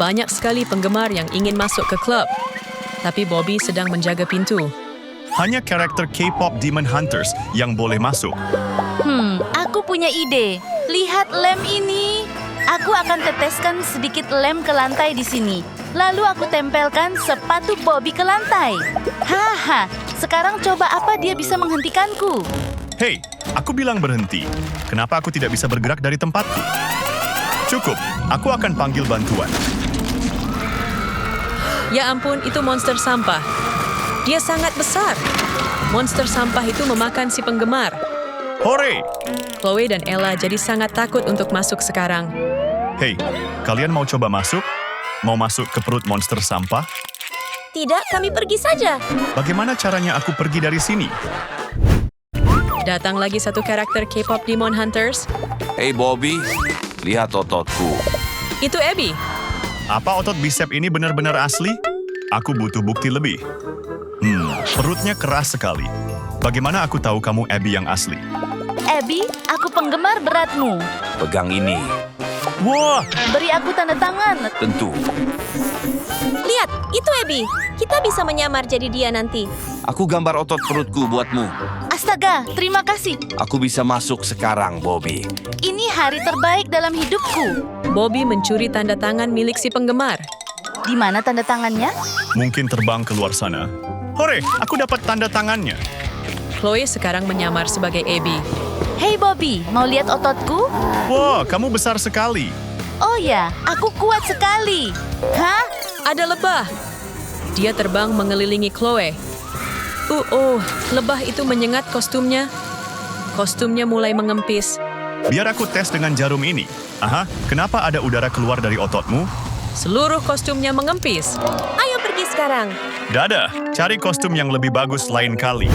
Banyak sekali penggemar yang ingin masuk ke klub. Tapi Bobby sedang menjaga pintu. Hanya karakter K-pop Demon Hunters yang boleh masuk. Aku punya ide. Lihat lem ini. Aku akan teteskan sedikit lem ke lantai di sini. Lalu aku tempelkan sepatu Bobby ke lantai. Haha, sekarang coba apa dia bisa menghentikanku. Hei, aku bilang berhenti. Kenapa aku tidak bisa bergerak dari tempatku? Cukup, aku akan panggil bantuan. Ya ampun, itu monster sampah. Dia sangat besar. Monster sampah itu memakan si penggemar. Hore! Chloe dan Ella jadi sangat takut untuk masuk sekarang. Hei, kalian mau coba masuk? Mau masuk ke perut monster sampah? Tidak, kami pergi saja. Bagaimana caranya aku pergi dari sini? Datang lagi satu karakter K-pop Demon Hunters. Hei Bobby, lihat ototku. Itu Abby. Apa otot bisep ini benar-benar asli? Aku butuh bukti lebih. Perutnya keras sekali. Bagaimana aku tahu kamu Abby yang asli? Abby, aku penggemar beratmu. Pegang ini. Wah, Beri aku tanda tangan. Tentu. Lihat, itu Abby. Kita bisa menyamar jadi dia nanti. Aku gambar otot perutku buatmu. Astaga, terima kasih. Aku bisa masuk sekarang, Bobby. Ini hari terbaik dalam hidupku. Bobby mencuri tanda tangan milik si penggemar. Di mana tanda tangannya? mungkin terbang keluar sana. Hore, aku dapat tanda tangannya. Chloe sekarang menyamar sebagai Abby. Hei Bobby, mau lihat ototku? Wah, kamu besar sekali. Oh ya, aku kuat sekali. Hah? Ada lebah. Dia terbang mengelilingi Chloe. Lebah itu menyengat kostumnya. Kostumnya mulai mengempis. Biar aku tes dengan jarum ini. Aha, kenapa ada udara keluar dari ototmu? Seluruh kostumnya mengempis. Ayo pergi sekarang. Dadah, cari kostum yang lebih bagus lain kali.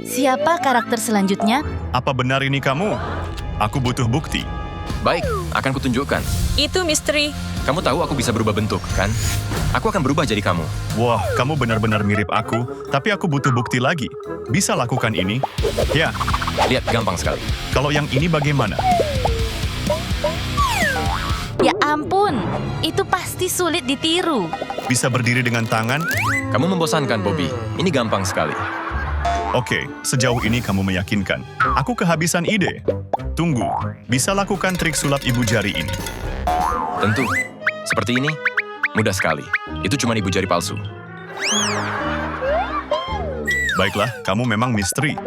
Siapa karakter selanjutnya? Apa benar ini kamu? Aku butuh bukti. Baik, akan kutunjukkan. Itu misteri. Kamu tahu aku bisa berubah bentuk, kan? Aku akan berubah jadi kamu. Wah, kamu benar-benar mirip aku, tapi aku butuh bukti lagi. Bisa lakukan ini? Ya, Lihat, gampang sekali. kalau yang ini bagaimana? Ya ampun, itu pasti sulit ditiru. Bisa berdiri dengan tangan? Kamu membosankan, Bobby. Ini gampang sekali. Oke, sejauh ini kamu meyakinkan. Aku kehabisan ide. Tunggu, bisa lakukan trik sulap ibu jari ini. Tentu. Seperti ini, mudah sekali. Itu cuma ibu jari palsu. Baiklah, kamu memang misteri.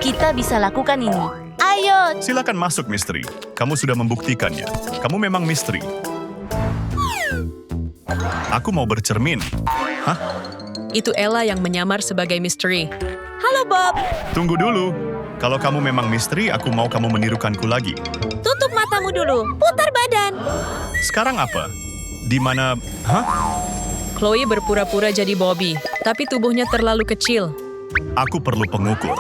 Kita bisa lakukan ini. Ayo, Silakan masuk, misteri. Kamu sudah membuktikannya. Kamu memang misteri. Aku mau bercermin. Hah? Itu Ella yang menyamar sebagai misteri. Halo Bob, Tunggu dulu. Kalau kamu memang misteri, aku mau kamu menirukanku lagi. tutup matamu dulu. Putar badan. Sekarang apa? Di mana? Hah? Chloe berpura-pura jadi Bobby, tapi tubuhnya terlalu kecil. Aku perlu pengukur.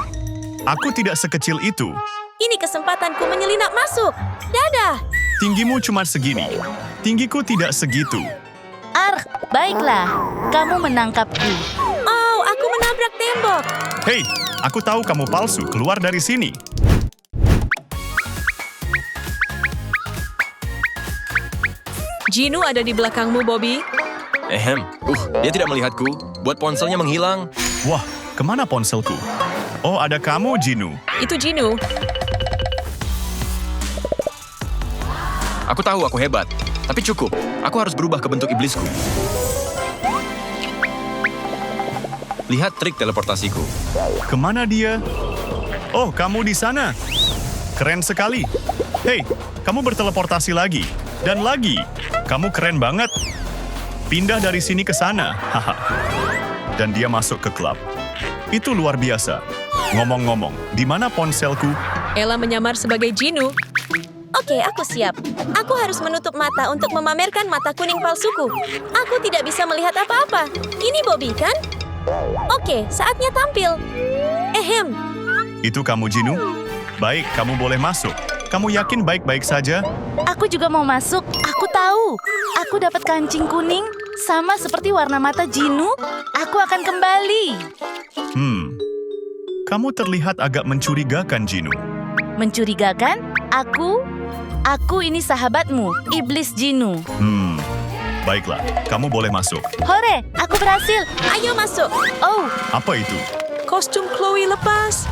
Aku tidak sekecil itu. Ini kesempatanku menyelinap masuk. Dadah. Tinggimu cuma segini. Tinggiku tidak segitu. baiklah. Kamu menangkapku. Oh, aku menabrak tembok. Hei, aku tahu kamu palsu. Keluar dari sini. Ginu ada di belakangmu, Bobby. Dia tidak melihatku. Buat ponselnya menghilang. Wah, kemana ponselku? Oh, ada kamu, Ginu. Itu Ginu. Aku tahu aku hebat. Tapi cukup. Aku harus berubah ke bentuk iblisku. Lihat trik teleportasiku. Kemana dia? Oh, kamu di sana. Keren sekali. Hei, kamu berteleportasi lagi. Dan lagi. Kamu keren banget. Pindah dari sini ke sana. Haha. Dan dia masuk ke klub. Itu luar biasa. Ngomong-ngomong, di mana ponselku? Ella menyamar sebagai Ginu. Oke, aku siap. Aku harus menutup mata untuk memamerkan mata kuning palsuku. Aku tidak bisa melihat apa-apa. Ini Bobby, kan? Oke, saatnya tampil. Ehem. Itu kamu, Ginu? Baik, kamu boleh masuk. Kamu yakin baik-baik saja? Aku juga mau masuk. Aku tahu. Aku dapat kancing kuning. Sama seperti warna mata Ginu. Aku akan kembali. Kamu terlihat agak mencurigakan, Ginu. Mencurigakan? Aku? Aku ini sahabatmu, Iblis Jinu. Baiklah, kamu boleh masuk. Hore, aku berhasil. Ayo masuk. Oh, Apa itu? Kostum Chloe lepas.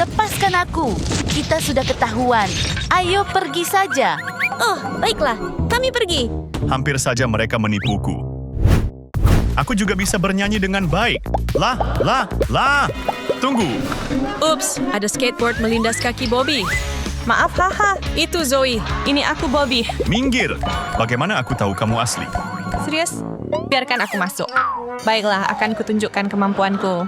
lepaskan aku. Kita sudah ketahuan. Ayo pergi saja. Oh, baiklah. Kami pergi. Hampir saja mereka menipuku. Aku juga bisa bernyanyi dengan baik. Lah. Tunggu. Ups, ada skateboard melindas kaki Bobby. Maaf, haha. Itu Zoe. Ini aku Bobby. Minggir. Bagaimana aku tahu kamu asli? Serius? Biarkan aku masuk. Baiklah, akan kutunjukkan kemampuanku.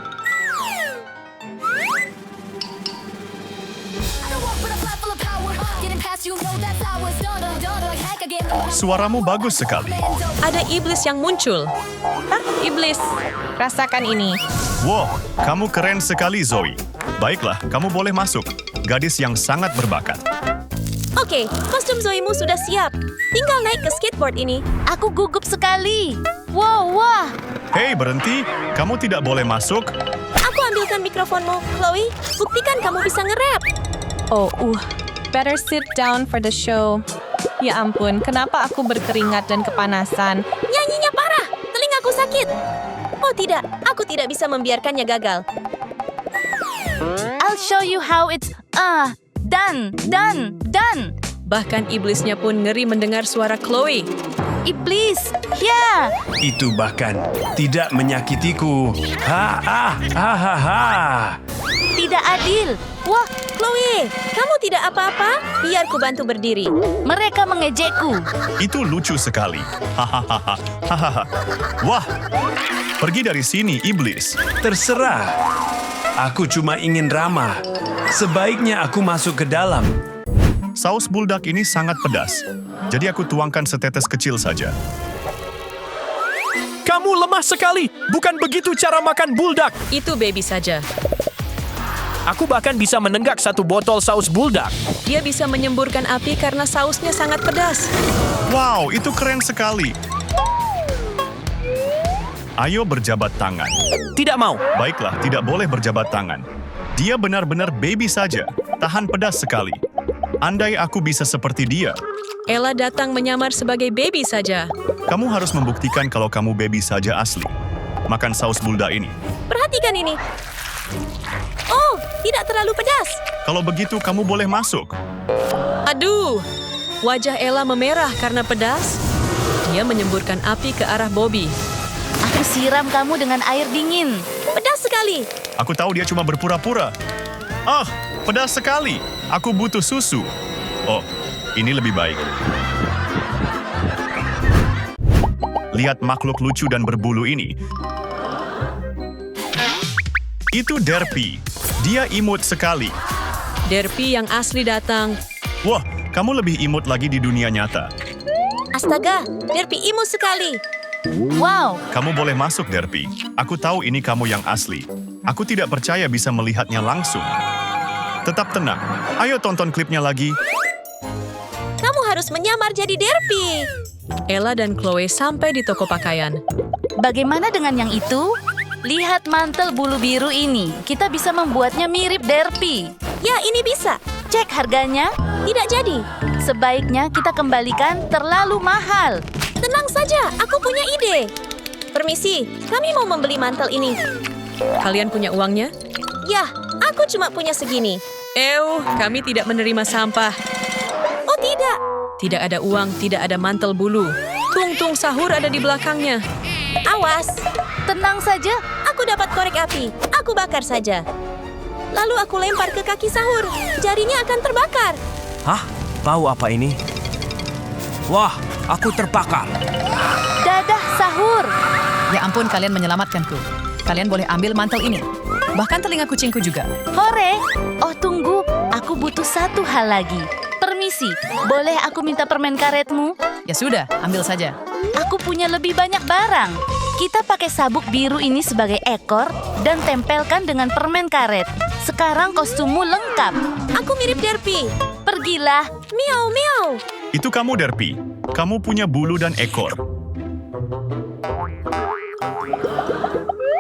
Suaramu bagus sekali. Ada iblis yang muncul. Hah, iblis. Rasakan ini. Wow, kamu keren sekali, Zoe. Baiklah, kamu boleh masuk. Gadis yang sangat berbakat. Oke, kostum Zoe-mu sudah siap. Tinggal naik ke skateboard ini. Aku gugup sekali. Wow, wah. Hei, berhenti. Kamu tidak boleh masuk. Aku ambilkan mikrofonmu, Chloe. Buktikan kamu bisa nge-rap. Oh, better sit down for the show. Ya ampun, kenapa aku berkeringat dan kepanasan? Nyanyinya parah. Telingaku sakit. Oh tidak, aku tidak bisa membiarkannya gagal. I'll show you how it's done. Bahkan iblisnya pun ngeri mendengar suara Chloe. Iblis, ya. Itu bahkan tidak menyakitiku. Ha. Tidak adil. Wah, Chloe, kamu tidak apa-apa? Biar ku bantu berdiri. Mereka mengejekku. Itu lucu sekali. Hahaha. Wah, pergi dari sini, iblis. Terserah. Aku cuma ingin ramah. Sebaiknya aku masuk ke dalam. Saus buldak ini sangat pedas. Jadi aku tuangkan setetes kecil saja. Kamu lemah sekali. Bukan begitu cara makan buldak. Itu baby saja. Aku bahkan bisa menenggak 1 botol saus buldak. Dia bisa menyemburkan api karena sausnya sangat pedas. Wow, itu keren sekali. Ayo berjabat tangan. Tidak mau. Baiklah, tidak boleh berjabat tangan. Dia benar-benar baby saja. Tahan pedas sekali. Andai aku bisa seperti dia. Ella datang menyamar sebagai baby saja. Kamu harus membuktikan kalau kamu baby saja asli. Makan saus buldak ini. Perhatikan ini. Oh, tidak terlalu pedas. Kalau begitu, kamu boleh masuk. Aduh, wajah Ella memerah karena pedas. Dia menyemburkan api ke arah Bobby. Aku siram kamu dengan air dingin. Pedas sekali. Aku tahu dia cuma berpura-pura. Ah, pedas sekali. Aku butuh susu. Oh, ini lebih baik. Lihat makhluk lucu dan berbulu ini. Itu Derpy. Dia imut sekali. Derpy yang asli datang. Wah, kamu lebih imut lagi di dunia nyata. Astaga, Derpy imut sekali. Wow, Kamu boleh masuk, Derpy. Aku tahu ini kamu yang asli. Aku tidak percaya bisa melihatnya langsung. Tetap tenang. Ayo tonton klipnya lagi. Kamu harus menyamar jadi Derpy. Ella dan Chloe sampai di toko pakaian. bagaimana dengan yang itu? Lihat mantel bulu biru ini. Kita bisa membuatnya mirip Derpy. Ya, ini bisa. Cek harganya. Tidak jadi. Sebaiknya kita kembalikan, terlalu mahal. Tenang saja, aku punya ide. Permisi, kami mau membeli mantel ini. Kalian punya uangnya? Yah, aku cuma punya segini. Kami tidak menerima sampah. Oh tidak, Tidak ada uang, tidak ada mantel bulu. Tung-tung sahur ada di belakangnya. awas. Tenang saja. Aku dapat korek api. Aku bakar saja. Lalu aku lempar ke kaki sahur. Jarinya akan terbakar. Hah? Bau apa ini? Wah, aku terbakar. Dadah sahur. Ya ampun, kalian menyelamatkanku. Kalian boleh ambil mantel ini. Bahkan telinga kucingku juga. Hore. Oh tunggu, aku butuh satu hal lagi. Permisi, boleh aku minta permen karetmu? Ya sudah, ambil saja. Aku punya lebih banyak barang. Kita pakai sabuk biru ini sebagai ekor dan tempelkan dengan permen karet. Sekarang kostummu lengkap. Aku mirip Derpy. Pergilah. Miau, miau. Itu kamu, Derpy. Kamu punya bulu dan ekor.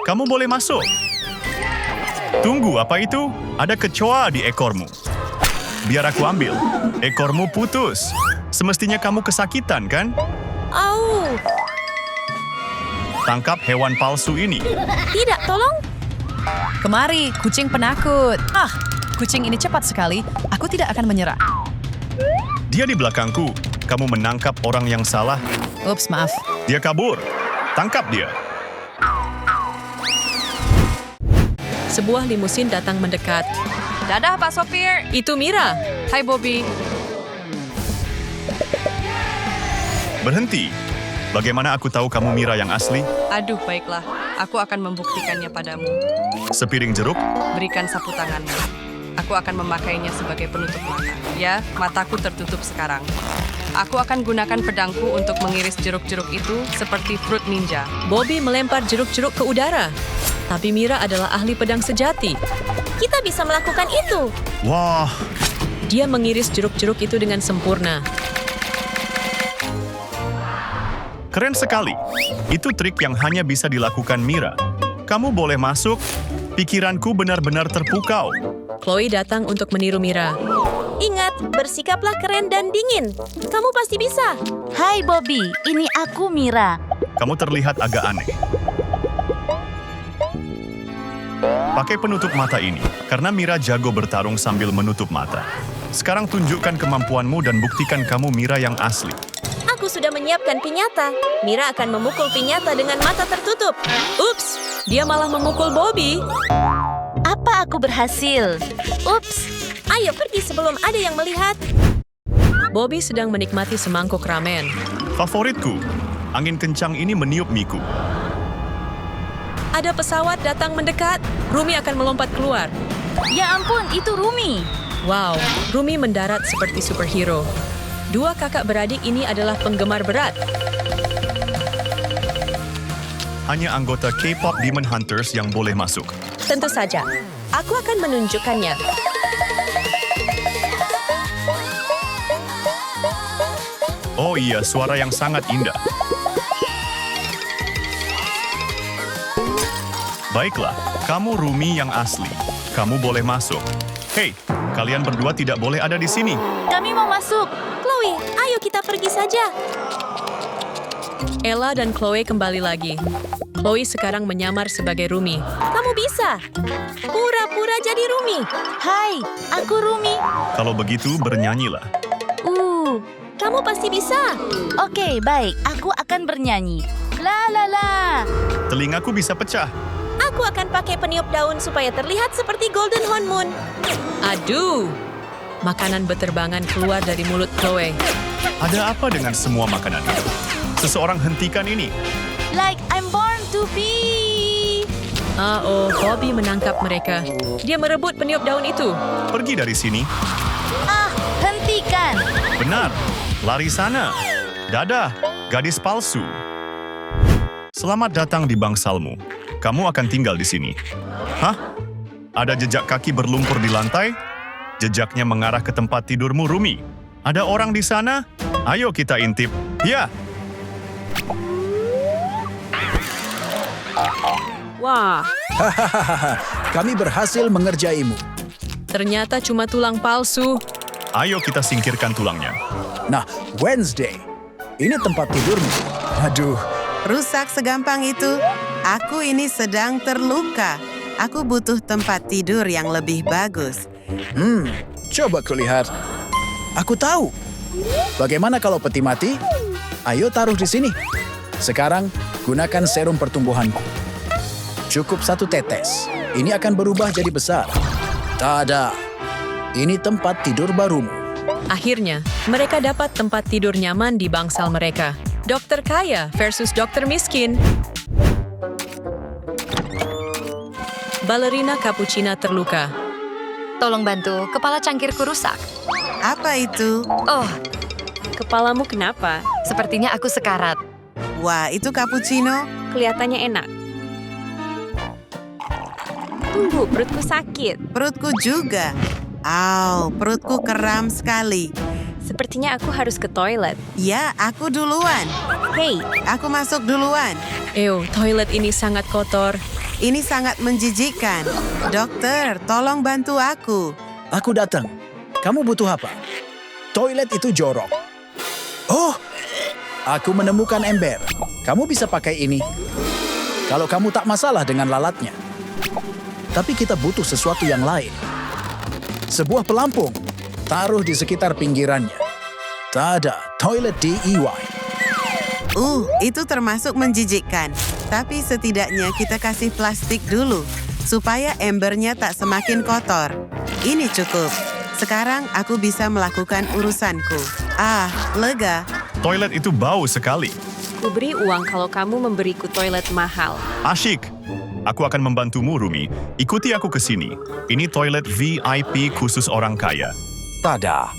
Kamu boleh masuk. Tunggu, apa itu? Ada kecoa di ekormu. biar aku ambil. Ekormu putus. Semestinya kamu kesakitan, kan? Au, Tangkap hewan palsu ini. tidak, tolong. Kemari, kucing penakut. Kucing ini cepat sekali. Aku tidak akan menyerah. Dia di belakangku. Kamu menangkap orang yang salah. Ups, maaf. Dia kabur. Tangkap dia. Sebuah limusin datang mendekat. Dadah, Pak Sopir. Itu Mira. Hai, Bobby. Berhenti. Bagaimana aku tahu kamu Mira yang asli? Aduh, baiklah. Aku akan membuktikannya padamu. Sepiring jeruk? Berikan sapu tanganmu. Aku akan memakainya sebagai penutup mata. Ya, mataku tertutup sekarang. Aku akan gunakan pedangku untuk mengiris jeruk-jeruk itu seperti fruit ninja. Bobby melempar jeruk-jeruk ke udara. Tapi Mira adalah ahli pedang sejati. Kita bisa melakukan itu. Wah, Dia mengiris jeruk-jeruk itu dengan sempurna. keren sekali. Itu trik yang hanya bisa dilakukan Mira. Kamu boleh masuk. Pikiranku benar-benar terpukau. Chloe datang untuk meniru Mira. Ingat, bersikaplah keren dan dingin. Kamu pasti bisa. Hai Bobby, ini aku Mira. Kamu terlihat agak aneh. Pakai penutup mata ini, karena Mira jago bertarung sambil menutup mata. Sekarang tunjukkan kemampuanmu dan buktikan kamu Mira yang asli. Aku sudah menyiapkan pinyata. Mira akan memukul pinyata dengan mata tertutup. Ups, dia malah memukul Bobby. Apa aku berhasil? Ups, ayo pergi sebelum ada yang melihat. Bobby sedang menikmati semangkuk ramen. Favoritku, angin kencang ini meniup miku. Ada pesawat datang mendekat. Rumi akan melompat keluar. Ya ampun, itu Rumi. Wow, Rumi mendarat seperti superhero. Dua kakak beradik ini adalah penggemar berat. Hanya anggota K-pop Demon Hunters yang boleh masuk. Tentu saja. Aku akan menunjukkannya. Oh iya, suara yang sangat indah. Baiklah, kamu Rumi yang asli. Kamu boleh masuk. Hei, kalian berdua tidak boleh ada di sini. Kami mau masuk. Chloe, ayo kita pergi saja. Ella dan Chloe kembali lagi. Chloe sekarang menyamar sebagai Rumi. Kamu bisa. Pura-pura jadi Rumi. Hai, aku Rumi. Kalau begitu, bernyanyilah. Kamu pasti bisa. Oke, baik. Aku akan bernyanyi. La la la. Telingaku bisa pecah. Aku akan pakai peniup daun supaya terlihat seperti Golden Honeymoon. Aduh, makanan beterbangan keluar dari mulut Chloe. Ada apa dengan semua makanan itu? Seseorang hentikan ini. Like I'm born to be. Bobby menangkap mereka. Dia merebut peniup daun itu. Pergi dari sini. Hentikan. Benar. Lari sana. Dadah, gadis palsu. Selamat datang di bangsalmu. Kamu akan tinggal di sini. Hah? Ada jejak kaki berlumpur di lantai? Jejaknya mengarah ke tempat tidurmu, Rumi. Ada orang di sana? Ayo kita intip. Ya. Wah, Kami berhasil mengerjaimu. ternyata cuma tulang palsu. Ayo kita singkirkan tulangnya. Nah, Wednesday, ini tempat tidurmu. Aduh, Rusak segampang itu. Aku ini sedang terluka. Aku butuh tempat tidur yang lebih bagus. coba kulihat. Aku tahu. Bagaimana kalau peti mati? Ayo taruh di sini. Sekarang, gunakan serum pertumbuhanku. Cukup 1 tetes. Ini akan berubah jadi besar. Tada! Ini tempat tidur barumu. Akhirnya, mereka dapat tempat tidur nyaman di bangsal mereka. Dokter kaya versus dokter miskin. Balerina Cappuccina terluka. Tolong bantu, kepala cangkirku rusak. Apa itu? Oh, Kepalamu kenapa? sepertinya aku sekarat. Wah, itu cappuccino. Kelihatannya enak. Tunggu, perutku sakit. Perutku juga. Perutku kram sekali. Sepertinya aku harus ke toilet. Ya, aku duluan. Hei, Aku masuk duluan. Toilet ini sangat kotor. Ini sangat menjijikkan. Dokter, tolong bantu aku. Aku datang. kamu butuh apa? Toilet itu jorok. Oh, aku menemukan ember. Kamu bisa pakai ini. Kalau kamu tak masalah dengan lalatnya. Tapi kita butuh sesuatu yang lain. Sebuah pelampung. Taruh di sekitar pinggirannya. Tada, toilet DIY. Itu termasuk menjijikkan. Tapi setidaknya kita kasih plastik dulu, supaya embernya tak semakin kotor. Ini cukup. Sekarang aku bisa melakukan urusanku. Lega. Toilet itu bau sekali. Kuberi uang kalau kamu memberiku toilet mahal. Asyik. Aku akan membantumu, Rumi. Ikuti aku ke sini. Ini toilet VIP khusus orang kaya. Tada.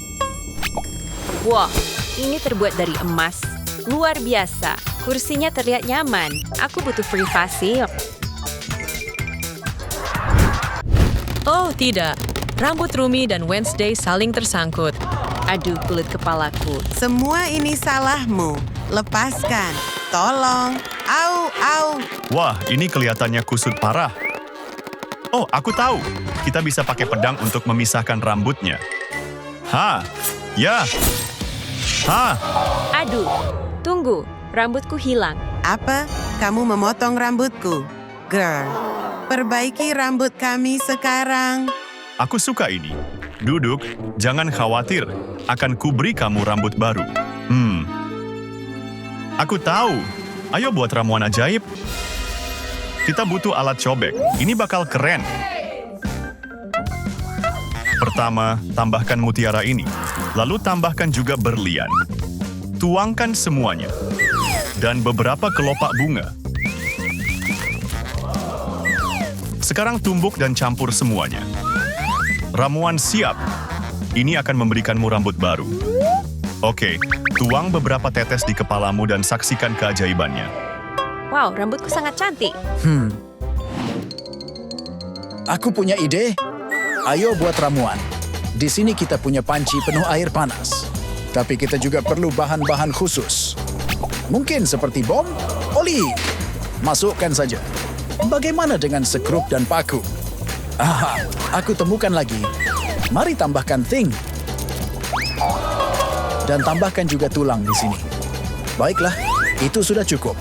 Wah, ini terbuat dari emas. Luar biasa. Kursinya terlihat nyaman. Aku butuh privasi. Oh, tidak. Rambut Rumi dan Wednesday saling tersangkut. Aduh, kulit kepalaku. Semua ini salahmu. Lepaskan. Tolong. Au. Wah, ini kelihatannya kusut parah. Oh, aku tahu. Kita bisa pakai pedang untuk memisahkan rambutnya. Ya. Aduh, tunggu. Rambutku hilang. Apa? Kamu memotong rambutku? Girl, perbaiki rambut kami sekarang. Aku suka ini. Duduk, jangan khawatir. Akan kuberi kamu rambut baru. Aku tahu. Ayo buat ramuan ajaib. Kita butuh alat cobek. Ini bakal keren. Pertama, tambahkan mutiara ini. Lalu tambahkan juga berlian. Tuangkan semuanya. Dan beberapa kelopak bunga. Sekarang tumbuk dan campur semuanya. Ramuan siap. Ini akan memberikanmu rambut baru. Oke, tuang beberapa tetes di kepalamu dan saksikan keajaibannya. Wow, rambutku sangat cantik. Aku punya ide. Ayo buat ramuan. Di sini kita punya panci penuh air panas. Tapi kita juga perlu bahan-bahan khusus. Mungkin seperti bom, oli. Masukkan saja. Bagaimana dengan sekrup dan paku? Aku temukan lagi. Mari tambahkan thing. Dan tambahkan juga tulang di sini. Baiklah, itu sudah cukup.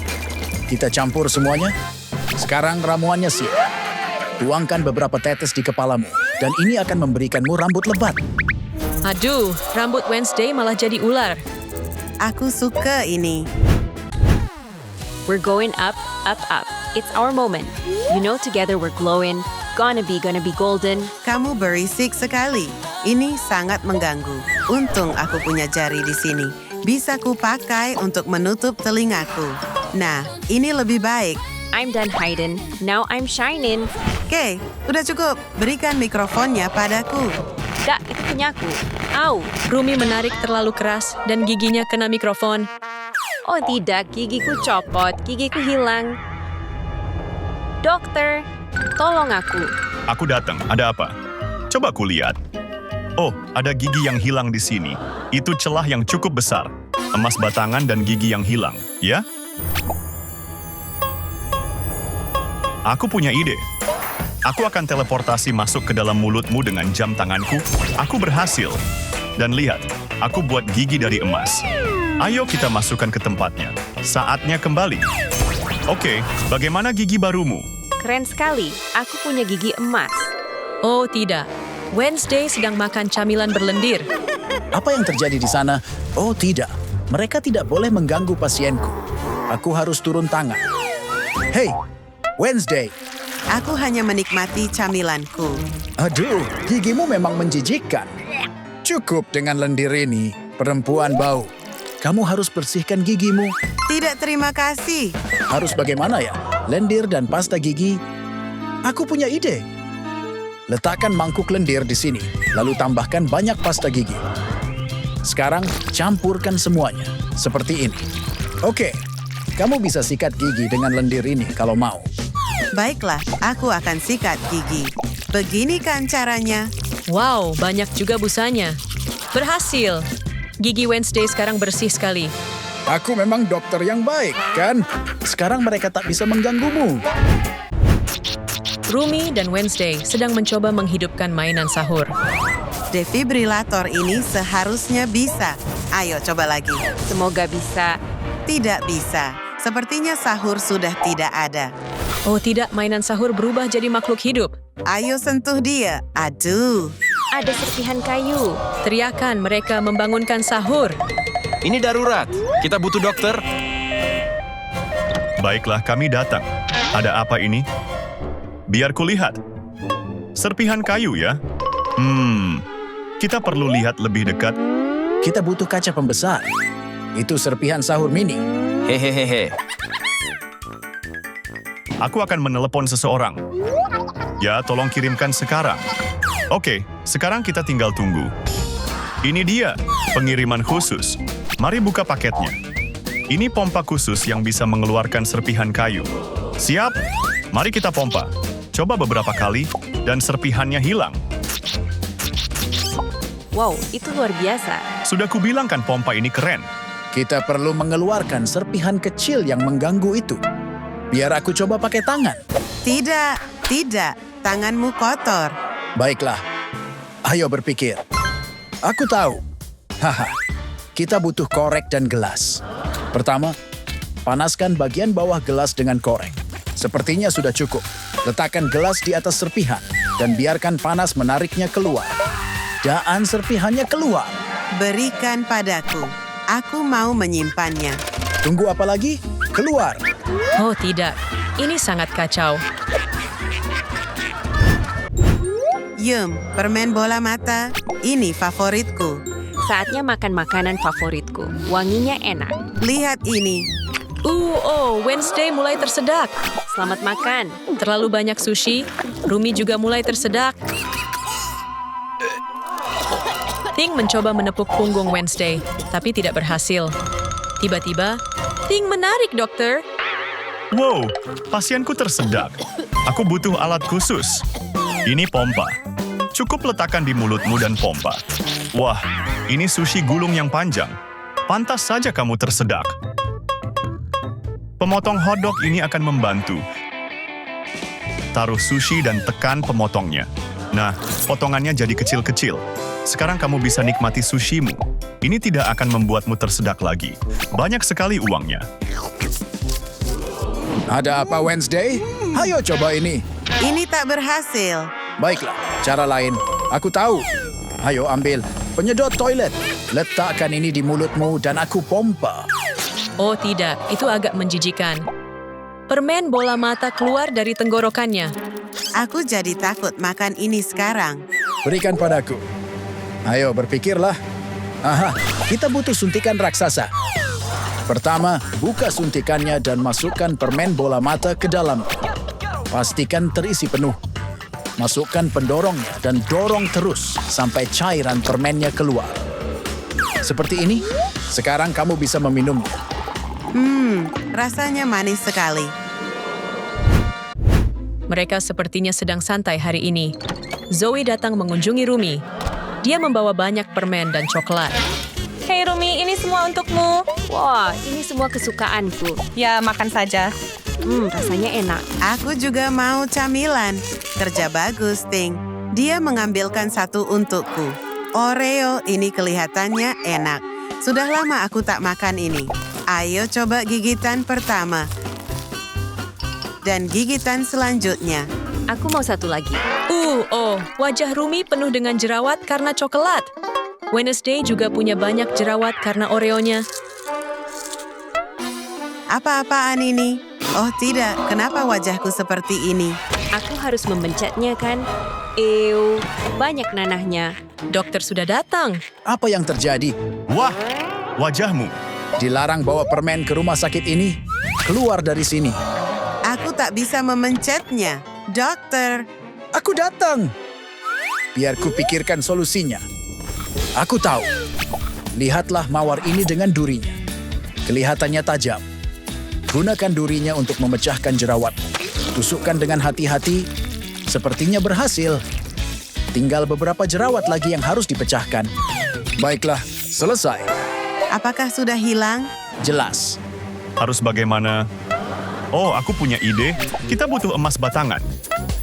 Kita campur semuanya. Sekarang ramuannya siap. Tuangkan beberapa tetes di kepalamu. Dan ini akan memberikanmu rambut lebat. Aduh, rambut Wednesday malah jadi ular. Aku suka ini. We're going up, up, up. It's our moment. You know, together we're glowing. Gonna be golden. Kamu berisik sekali. Ini sangat mengganggu. Untung aku punya jari di sini. Bisa kupakai untuk menutup telingaku. Nah, ini lebih baik. I'm done hiding. Now I'm shining. Oke, udah cukup. Berikan mikrofonnya padaku. Gak, itu punyaku. Au. Rumi menarik terlalu keras dan giginya kena mikrofon. Oh tidak, gigiku copot, gigiku hilang. Dokter, tolong aku. Aku datang, ada apa? Coba kulihat. Oh, ada gigi yang hilang di sini. Itu celah yang cukup besar. Emas batangan dan gigi yang hilang, ya? Aku punya ide. Aku akan teleportasi masuk ke dalam mulutmu dengan jam tanganku. Aku berhasil. Dan lihat, aku buat gigi dari emas. Ayo kita masukkan ke tempatnya. Saatnya kembali. Oke, bagaimana gigi barumu? Keren sekali, aku punya gigi emas. Oh tidak, Wednesday sedang makan camilan berlendir. Apa yang terjadi di sana? Oh tidak, mereka tidak boleh mengganggu pasienku. Aku harus turun tangan. Hey, Wednesday. Aku hanya menikmati camilanku. Aduh, gigimu memang menjijikkan. Cukup dengan lendir ini, perempuan bau. Kamu harus bersihkan gigimu. Tidak, terima kasih. Harus bagaimana ya? Lendir dan pasta gigi? Aku punya ide. Letakkan mangkuk lendir di sini, lalu tambahkan banyak pasta gigi. Sekarang campurkan semuanya, seperti ini. Oke, kamu bisa sikat gigi dengan lendir ini kalau mau. Baiklah, aku akan sikat gigi. Begini kan caranya. Wow, banyak juga busanya. Berhasil. Gigi Wednesday sekarang bersih sekali. Aku memang dokter yang baik, kan? Sekarang mereka tak bisa mengganggumu. Rumi dan Wednesday sedang mencoba menghidupkan mainan sahur. Defibrilator ini seharusnya bisa. Ayo coba lagi. Semoga bisa. Tidak bisa. Sepertinya sahur sudah tidak ada. Oh tidak, mainan sahur berubah jadi makhluk hidup. Ayo sentuh dia. Aduh. Ada serpihan kayu. Teriakan mereka membangunkan sahur. Ini darurat. Kita butuh dokter. Baiklah, kami datang. Ada apa ini? Biar kulihat. Serpihan kayu ya? Kita perlu lihat lebih dekat. Kita butuh kaca pembesar. Itu serpihan sahur mini. Hehehe. Aku akan menelepon seseorang. Ya, tolong kirimkan sekarang. Oke, sekarang kita tinggal tunggu. Ini dia, pengiriman khusus. Mari buka paketnya. Ini pompa khusus yang bisa mengeluarkan serpihan kayu. Siap? Mari kita pompa. Coba beberapa kali, dan serpihannya hilang. Wow, itu luar biasa. Sudah kubilang kan pompa ini keren. Kita perlu mengeluarkan serpihan kecil yang mengganggu itu. Biar aku coba pakai tangan. Tidak, tidak. Tanganmu kotor. Baiklah. Ayo berpikir. Aku tahu. Haha. Kita butuh korek dan gelas. Pertama, panaskan bagian bawah gelas dengan korek. Sepertinya sudah cukup. Letakkan gelas di atas serpihan dan biarkan panas menariknya keluar. Dan serpihannya keluar. Berikan padaku. Aku mau menyimpannya. Tunggu apa lagi? Keluar. Oh tidak, ini sangat kacau. Permen bola mata. Ini favoritku. Saatnya makan makanan favoritku. Wanginya enak. Lihat ini. Wednesday mulai tersedak. Selamat makan. Terlalu banyak sushi. Rumi juga mulai tersedak. Ting mencoba menepuk punggung Wednesday, tapi tidak berhasil. Tiba-tiba, Ting menarik, dokter. Wow, pasienku tersedak. Aku butuh alat khusus. Ini pompa. Cukup letakkan di mulutmu dan pompa. Wah, ini sushi gulung yang panjang. Pantas saja kamu tersedak. Pemotong hotdog ini akan membantu. Taruh sushi dan tekan pemotongnya. Nah, potongannya jadi kecil-kecil. Sekarang kamu bisa nikmati sushimu. Ini tidak akan membuatmu tersedak lagi. Banyak sekali uangnya. Ada apa Wednesday? Ayo coba ini. Ini tak berhasil. Baiklah, cara lain. Aku tahu. Ayo ambil penyedot toilet. Letakkan ini di mulutmu dan aku pompa. Oh tidak, itu agak menjijikan. Permen bola mata keluar dari tenggorokannya. Aku jadi takut makan ini sekarang. Berikan padaku. Ayo berpikirlah. Aha, kita butuh suntikan raksasa. Pertama, buka suntikannya dan masukkan permen bola mata ke dalam. Pastikan terisi penuh. Masukkan pendorongnya dan dorong terus sampai cairan permennya keluar. Seperti ini, sekarang kamu bisa meminumnya. Rasanya manis sekali. Mereka sepertinya sedang santai hari ini. Zoe datang mengunjungi Rumi. Dia membawa banyak permen dan coklat. Hei Rumi, ini semua untukmu. Wah, ini semua kesukaanku. Ya, makan saja. Rasanya enak. Aku juga mau camilan. Kerja bagus, Ting. Dia mengambilkan satu untukku. Oreo ini kelihatannya enak. Sudah lama aku tak makan ini. Ayo coba gigitan pertama. Dan gigitan selanjutnya. Aku mau satu lagi. Wajah Rumi penuh dengan jerawat karena coklat. Wednesday juga punya banyak jerawat karena Oreonya. Apa-apaan ini? Oh tidak, kenapa wajahku seperti ini? Aku harus membencetnya kan? Banyak nanahnya. Dokter sudah datang. Apa yang terjadi? Wah, wajahmu. Dilarang bawa permen ke rumah sakit ini. Keluar dari sini. Aku tak bisa memencetnya. Dokter. Aku datang. Biar ku pikirkan solusinya. Aku tahu. Lihatlah mawar ini dengan durinya. Kelihatannya tajam. Gunakan durinya untuk memecahkan jerawat. Tusukkan dengan hati-hati. Sepertinya berhasil. Tinggal beberapa jerawat lagi yang harus dipecahkan. Baiklah, selesai. Apakah sudah hilang? Jelas. Harus bagaimana? Oh, aku punya ide. Kita butuh emas batangan.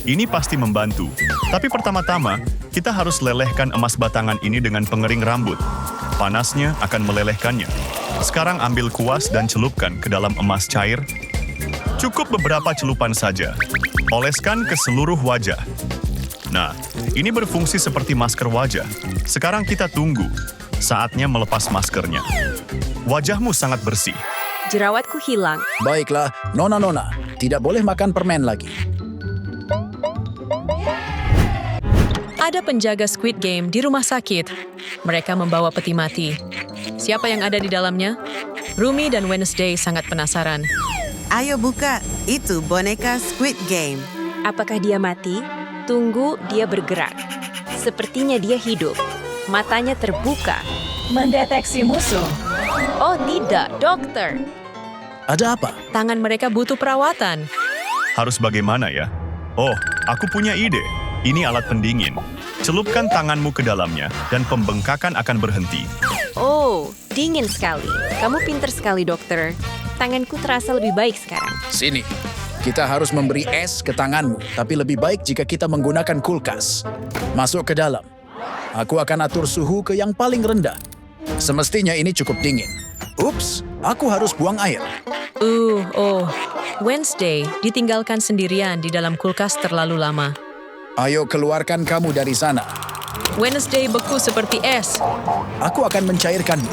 Ini pasti membantu. Tapi pertama-tama, Kita harus lelehkan emas batangan ini dengan pengering rambut. Panasnya akan melelehkannya. Sekarang ambil kuas dan celupkan ke dalam emas cair. Cukup beberapa celupan saja. Oleskan ke seluruh wajah. Nah, ini berfungsi seperti masker wajah. Sekarang kita tunggu. Saatnya melepas maskernya. Wajahmu sangat bersih. Jerawatku hilang. Baiklah, Nona, tidak boleh makan permen lagi. Ada penjaga Squid Game di rumah sakit. Mereka membawa peti mati. Siapa yang ada di dalamnya? Rumi dan Wednesday sangat penasaran. Ayo buka, itu boneka Squid Game. Apakah dia mati? Tunggu, dia bergerak. Sepertinya dia hidup. Matanya terbuka. Mendeteksi musuh. Oh tidak, dokter. Ada apa? Tangan mereka butuh perawatan. Harus bagaimana ya? Oh, aku punya ide. Ini alat pendingin. Celupkan tanganmu ke dalamnya dan pembengkakan akan berhenti. Oh, dingin sekali. Kamu pintar sekali, dokter. Tanganku terasa lebih baik sekarang. Sini. Kita harus memberi es ke tanganmu, tapi lebih baik jika kita menggunakan kulkas. Masuk ke dalam. Aku akan atur suhu ke yang paling rendah. Semestinya ini cukup dingin. Ups, aku harus buang air. Wednesday ditinggalkan sendirian di dalam kulkas terlalu lama. Ayo keluarkan kamu dari sana. Wednesday beku seperti es. Aku akan mencairkanmu.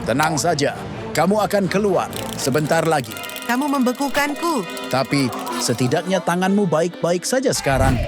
Tenang saja, kamu akan keluar sebentar lagi. Kamu membekukanku. Tapi setidaknya tanganmu baik-baik saja sekarang.